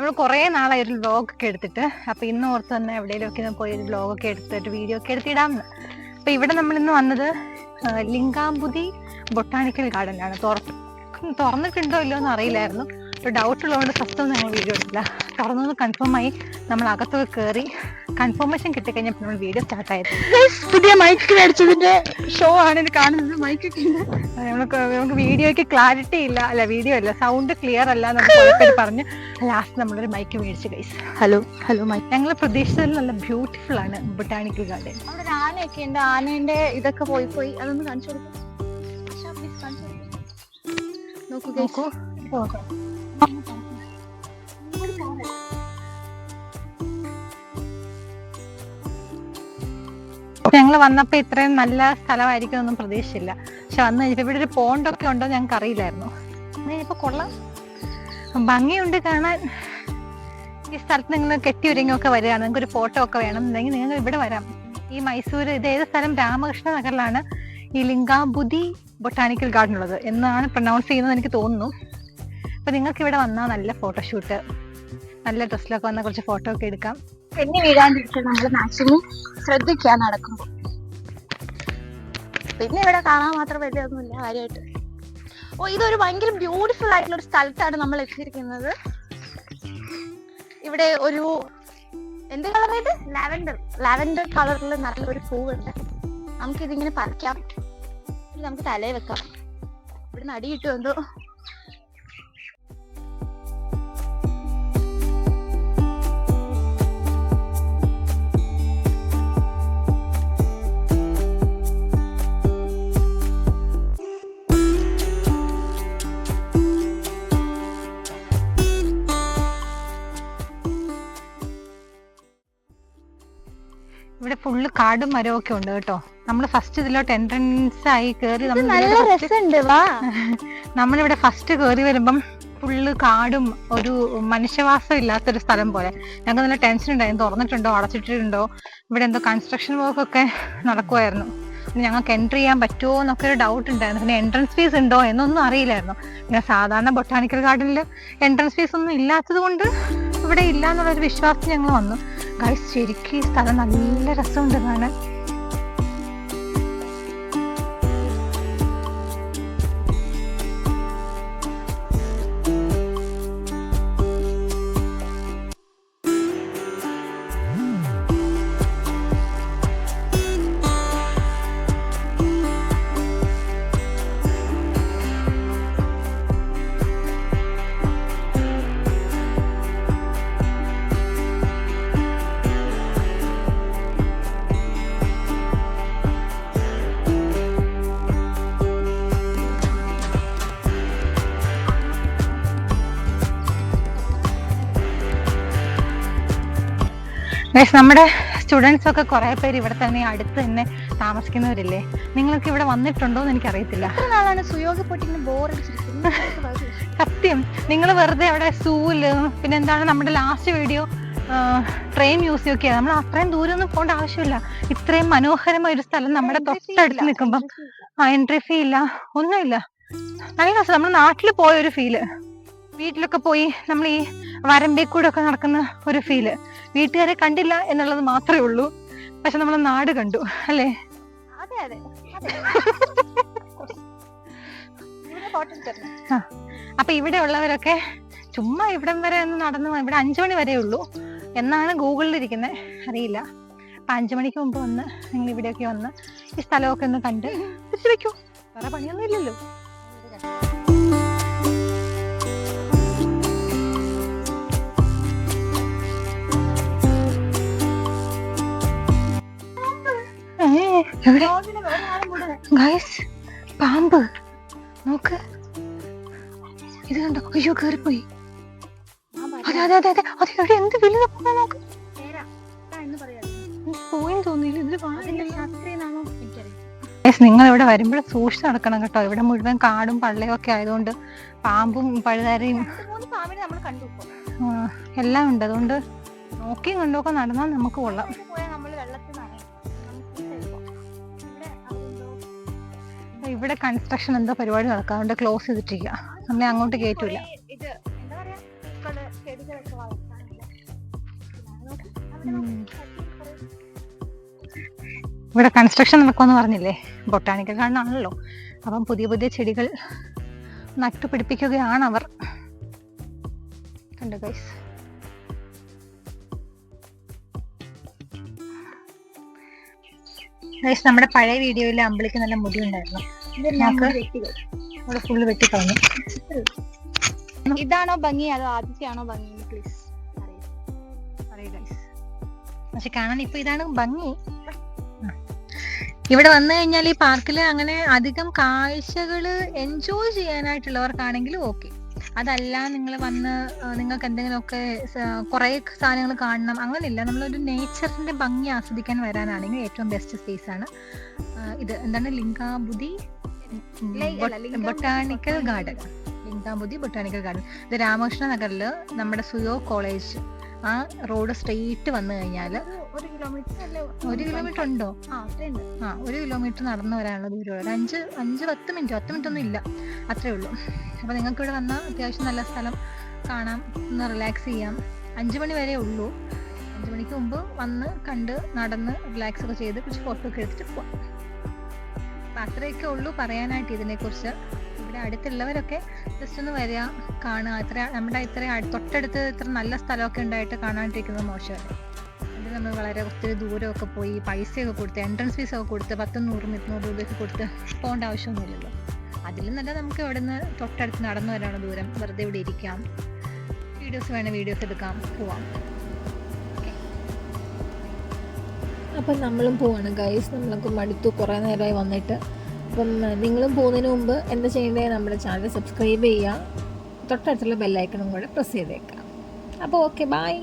നമ്മൾ കുറേ നാളായി ഒരു വ്ലോഗൊക്കെ എടുത്തിട്ട്. അപ്പോൾ ഇന്ന് ഓർത്ത് തന്നെ എവിടെയെങ്കിലുമൊക്കെ പോയി ഒരു വ്ലോഗൊക്കെ എടുത്തിട്ട് വീഡിയോ ഒക്കെ എടുത്തിടാമെന്ന്. അപ്പോൾ ഇവിടെ നമ്മളിന്ന് വന്നത് ലിംഗാംബുദി ബൊട്ടാണിക്കൽ ഗാർഡനിലാണ്. തുറന്നിട്ടുണ്ടോ ഇല്ലയോ എന്ന് അറിയില്ലായിരുന്നു. ഒരു ഡൗട്ട് ഉള്ളതുകൊണ്ട് ഫസ്റ്റ് ഒന്നും ഞങ്ങൾ വീഡിയോ എടുത്തില്ല. തുറന്നു കൺഫേം ആയി നമ്മൾ അകത്തൊക്കെ കയറി കൺഫർമേഷൻ കിട്ടിക്കഴിഞ്ഞപ്പോൾ നമ്മൾ വീഡിയോ സ്റ്റാർട്ടായത്. പുതിയ മൈക്ക് മേടിച്ചതിൻ്റെ ഷോ ആണ് ഇത് കാണുന്നത്. മൈക്കൊക്കെ നമുക്ക് വീഡിയോയ്ക്ക് ക്ലാരിറ്റി ഇല്ല, അല്ല വീഡിയോ അല്ല, സൗണ്ട് ക്ലിയർ അല്ല എന്നൊക്കെ കുറേ പേര് പറഞ്ഞ് ലാസ്റ്റ് നമ്മളൊരു മൈക്ക് മേടിച്ചു ഗൈസ്. Hello mic. ഞങ്ങൾ പ്രതീക്ഷിച്ചതിൽ നല്ല ബ്യൂട്ടിഫുൾ ആണ് ബൊട്ടാണിക്കൽ ഗാർഡൻ. അവിടെ ഒരു ആനയൊക്കെ ഉണ്ട്. ആനേൻ്റെ ഇതൊക്കെ പോയി അതൊന്ന് കാണിച്ചു കൊടുക്കും. നോക്കൂ ഞങ്ങൾ വന്നപ്പോ ഇത്രയും നല്ല സ്ഥലമായിരിക്കും ഒന്നും പ്രതീക്ഷിച്ചില്ല. പക്ഷെ വന്നു കഴിഞ്ഞപ്പോ ഇവിടെ ഒരു പോണ്ടൊക്കെ ഉണ്ടോ ഞങ്ങൾക്ക് അറിയില്ലായിരുന്നു. ഇപ്പൊ കൊള്ളാം, ഭംഗിയുണ്ട് കാണാൻ. ഈ സ്ഥലത്ത് നിങ്ങൾ കെട്ടി ഒരുങ്ങിയൊക്കെ വരികയാണ്, നിങ്ങൾക്ക് ഒരു ഫോട്ടോ ഒക്കെ വേണം എന്നുണ്ടെങ്കിൽ നിങ്ങൾ ഇവിടെ വരാം. ഈ മൈസൂർ ഇത് ഏത് സ്ഥലം, രാമകൃഷ്ണ നഗറിലാണ് ഈ ലിംഗാംബുദി ബൊട്ടാണിക്കൽ ഗാർഡൻ ഉള്ളത് എന്നാണ് പ്രൊനൗൺസ് ചെയ്യുന്നത് എനിക്ക് തോന്നുന്നു. അപ്പൊ നിങ്ങൾക്ക് ഇവിടെ വന്നാൽ നല്ല ഫോട്ടോഷൂട്ട്, നല്ല ഡ്രസ്സിലൊക്കെ വന്നാൽ കുറച്ച് ഫോട്ടോ ഒക്കെ എടുക്കാം. പെണ്ണി വീഴാണ്ടിരിക്കാൻ നമ്മൾ മാക്സിമം ശ്രദ്ധിക്കാൻ നടക്കുമ്പോൾ. പിന്നെ ഇവിടെ കാണാൻ മാത്രം വലിയൊന്നുമില്ല കാര്യമായിട്ട്. ഇതൊരു ഭയങ്കര ബ്യൂട്ടിഫുൾ ആയിട്ടുള്ള ഒരു സ്ഥലത്താണ് നമ്മൾ എത്തിയിരിക്കുന്നത്. ഇവിടെ ഒരു എന്ത് കളറായിട്ട് ലാവൻഡർ കളറിൽ നല്ലൊരു പൂവുണ്ട്. നമുക്കിതിങ്ങനെ പറിക്കാം, നമുക്ക് തലയിൽ വെക്കാം. ഇവിടെ നടി കിട്ടും എന്തോ. ഇവിടെ ഫുള്ള് കാടും മരവും ഒക്കെ ഉണ്ട് കേട്ടോ. നമ്മൾ ഫസ്റ്റ് ഇതിലോട്ട് എൻട്രൻസ് ആയി കയറി നമ്മളിവിടെ ഫസ്റ്റ് കയറി വരുമ്പം ഫുള്ള് കാടും ഒരു മനുഷ്യവാസം ഇല്ലാത്തൊരു സ്ഥലം പോലെ. ഞങ്ങൾക്ക് നല്ല ടെൻഷൻ ഉണ്ടായിരുന്നു, തുറന്നിട്ടുണ്ടോ അടച്ചിട്ടുണ്ടോ, ഇവിടെ എന്തോ കൺസ്ട്രക്ഷൻ വർക്ക് ഒക്കെ നടക്കുമായിരുന്നു. ഞങ്ങൾക്ക് എൻട്രി ചെയ്യാൻ പറ്റുമോ എന്നൊക്കെ ഒരു ഡൗട്ട് ഉണ്ടായിരുന്നു. പിന്നെ എൻട്രൻസ് ഫീസ് ഉണ്ടോ എന്നൊന്നും അറിയില്ലായിരുന്നു. പിന്നെ സാധാരണ ബൊട്ടാണിക്കൽ ഗാർഡനിൽ എൻട്രൻസ് ഫീസ് ഒന്നും ഇല്ലാത്തത് കൊണ്ട് ഇവിടെ ഇല്ല എന്നുള്ളൊരു വിശ്വാസത്തിൽ ഞങ്ങൾ വന്നു. ഗൈസ് ശരിക്കും ഈ സ്ഥലം നല്ല രസമുണ്ട് കാണാൻ. നമ്മുടെ സ്റ്റുഡൻസ് ഒക്കെ കുറെ പേര് ഇവിടെ തന്നെ അടുത്ത് തന്നെ താമസിക്കുന്നവരില്ലേ. നിങ്ങൾക്ക് ഇവിടെ വന്നിട്ടുണ്ടോ എന്ന് എനിക്കറിയത്തില്ല. സത്യം, നിങ്ങൾ വെറുതെ അവിടെ സൂല്, പിന്നെ എന്താണ് നമ്മുടെ ലാസ്റ്റ് വീഡിയോ ട്രെയിൻ മ്യൂസിയം ഒക്കെയാണ്. നമ്മൾ അത്രയും ദൂരം ഒന്നും പോകേണ്ട ആവശ്യമില്ല. ഇത്രയും മനോഹരമായ ഒരു സ്ഥലം നമ്മുടെ തൊട്ടടുത്ത് നിൽക്കുമ്പം എൻട്രി ഫീ ഇല്ല, ഒന്നുമില്ല. നല്ല രസം, നമ്മുടെ നാട്ടിൽ പോയ ഒരു ഫീല്. വീട്ടിലൊക്കെ പോയി നമ്മൾ ഈ വരമ്പേക്കൂടെ ഒക്കെ നടക്കുന്ന ഒരു ഫീല്. വീട്ടുകാരെ കണ്ടില്ല എന്നുള്ളത് മാത്രമേ ഉള്ളൂ, പക്ഷെ നമ്മൾ നാട് കണ്ടു അല്ലേ? അപ്പൊ ഇവിടെ ഉള്ളവരൊക്കെ ചുമ്മാ ഇവിടം വരെ ഒന്ന് നടന്നു. ഇവിടെ 5 മണി വരെ ഉള്ളൂ എന്നാണ് ഗൂഗിളിൽ ഇരിക്കുന്നത്, അറിയില്ല. അപ്പൊ 5 മണിക്ക് മുമ്പ് വന്ന് നിങ്ങൾ ഇവിടെയൊക്കെ വന്ന് ഈ സ്ഥലമൊക്കെ ഒന്ന് കണ്ട് തിരിച്ചു വെക്കൂ. വേറെ പണിയൊന്നും ഇല്ലല്ലോ. പാമ്പ് നോക്ക്, ഇത് കണ്ടോ? അയ്യോ കേറിപ്പോയി. അതെ എന്ത് വലുതാ നോക്ക്. പോയെന്ന് തോന്നിയില്ല. നിങ്ങൾ ഇവിടെ വരുമ്പോഴും സൂക്ഷിച്ച് നടക്കണം കേട്ടോ. ഇവിടെ മുഴുവൻ കാടും പള്ളയും ഒക്കെ ആയതുകൊണ്ട് പാമ്പും പഴുതാരയും എല്ലാം ഉണ്ട്. അതുകൊണ്ട് നോക്കിയും കണ്ടൊക്കെ നടന്നാൽ നമുക്ക് കൊള്ളാം. ഇവിടെ കൺസ്ട്രക്ഷൻ എന്തോ പരിപാടി നടക്കാം, അതുകൊണ്ട് ക്ലോസ് ചെയ്തിട്ടിരിക്കുക. നമ്മളെ അങ്ങോട്ട് കയറ്റൂല. ഇവിടെ കൺസ്ട്രക്ഷൻ നടക്കുമെന്ന് പറഞ്ഞില്ലേ, ബൊട്ടാണിക്കൽ ഗാർഡൻ ആണല്ലോ. അപ്പം പുതിയ പുതിയ ചെടികൾ നട്ടുപിടിപ്പിക്കുകയാണ് അവർ. കണ്ടോ ഗൈസ്? ഗൈസ്, നമ്മുടെ പഴയ വീഡിയോയിൽ അമ്പിളിക്ക് നല്ല മുടി ഉണ്ടായിരുന്നു. ഇവിടെ ഫുള്ള് വെട്ടിക്കളഞ്ഞു. ഇതാണോ ഭംഗി അതോ ആദ്യത്തെയാണോ ഭംഗി? പ്ലീസ് പറയൂ ഗൈസ്. പക്ഷെ കാണാൻ ഇപ്പൊ ഇതാണ് ഭംഗി. ഇവിടെ വന്നു കഴിഞ്ഞാൽ ഈ പാർക്കിൽ അങ്ങനെ അധികം കാഴ്ചകള് എൻജോയ് ചെയ്യാനായിട്ടുള്ളവർക്കാണെങ്കിലും ഓക്കെ. അതല്ല നിങ്ങൾ വന്ന് നിങ്ങൾക്ക് എന്തെങ്കിലുമൊക്കെ കുറേ സാധനങ്ങൾ കാണണം അങ്ങനെയില്ല, നമ്മളൊരു നേച്ചറിന്റെ ഭംഗി ആസ്വദിക്കാൻ വരാനാണെങ്കിൽ ഏറ്റവും ബെസ്റ്റ് സ്പേസ് ആണ് ഇത്. എന്താണ്? Lingambudhi botanical garden. Lingambudhi botanical garden. ഇത് രാമകൃഷ്ണ നഗറിൽ നമ്മുടെ സുയോ കോളേജ് ആ റോഡ് സ്ട്രെയിറ്റ് വന്നു കഴിഞ്ഞാൽ 1 കിലോമീറ്റർ ഉണ്ടോ? 1 കിലോമീറ്റർ നടന്നു വരാനുള്ള ദൂരമുള്ള 5-10 മിനിറ്റ് ഒന്നും ഇല്ല, അത്രേ ഉള്ളൂ. അപ്പോൾ നിങ്ങൾക്ക് ഇവിടെ വന്നാൽ അത്യാവശ്യം നല്ല സ്ഥലം കാണാം, ഒന്ന് റിലാക്സ് ചെയ്യാം. 5 മണി വരെ ഉള്ളൂ. 5 മണിക്ക് മുമ്പ് വന്ന് കണ്ട് നടന്ന് റിലാക്സ് ഒക്കെ ചെയ്ത് കുറച്ച് ഫോട്ടോ ഒക്കെ എടുത്തിട്ട് പോവാം. അപ്പം അത്രയൊക്കെ ഉള്ളൂ പറയാനായിട്ട് ഇതിനെക്കുറിച്ച്. ഇവിടെ അടുത്തുള്ളവരൊക്കെ ജസ്റ്റ് ഒന്ന് വരിക, കാണുക. നമ്മുടെ തൊട്ടടുത്ത് ഇത്ര നല്ല സ്ഥലമൊക്കെ ഉണ്ടായിട്ട് കാണാണ്ടിരിക്കുന്നത് മോശമല്ലേ? അത് നമ്മൾ വളരെ ഒത്തിരി ദൂരമൊക്കെ പോയി പൈസയൊക്കെ കൊടുത്ത് എൻട്രൻസ് ഫീസ് ഒക്കെ കൊടുത്ത് 100-100-200 രൂപയൊക്കെ കൊടുത്ത് പോകേണ്ട ആവശ്യമൊന്നുമില്ലല്ലോ. അതിലും നല്ല നമുക്ക് ഇവിടെ നിന്ന് തൊട്ടടുത്ത് നടന്നു വരാനുള്ള ദൂരം, വെറുതെ ഇവിടെ ഇരിക്കാം, വീഡിയോസ് വേണേൽ വീഡിയോസ് എടുക്കാം, പോവാം. അപ്പം നമ്മളും പോവാണ് ഗൈസ്. നമ്മളൊക്കെ മടുത്തു, കുറേ നേരമായി വന്നിട്ട്. അപ്പം നിങ്ങളും പോകുന്നതിന് മുമ്പ് എന്താ ചെയ്യേണ്ടത്? നമ്മുടെ ചാനൽ സബ്സ്ക്രൈബ് ചെയ്യുക, തൊട്ടടുത്തുള്ള ബെല്ലൈക്കണും കൂടെ പ്രസ് ചെയ്തേക്കാം. അപ്പോൾ ഓക്കെ, ബൈ.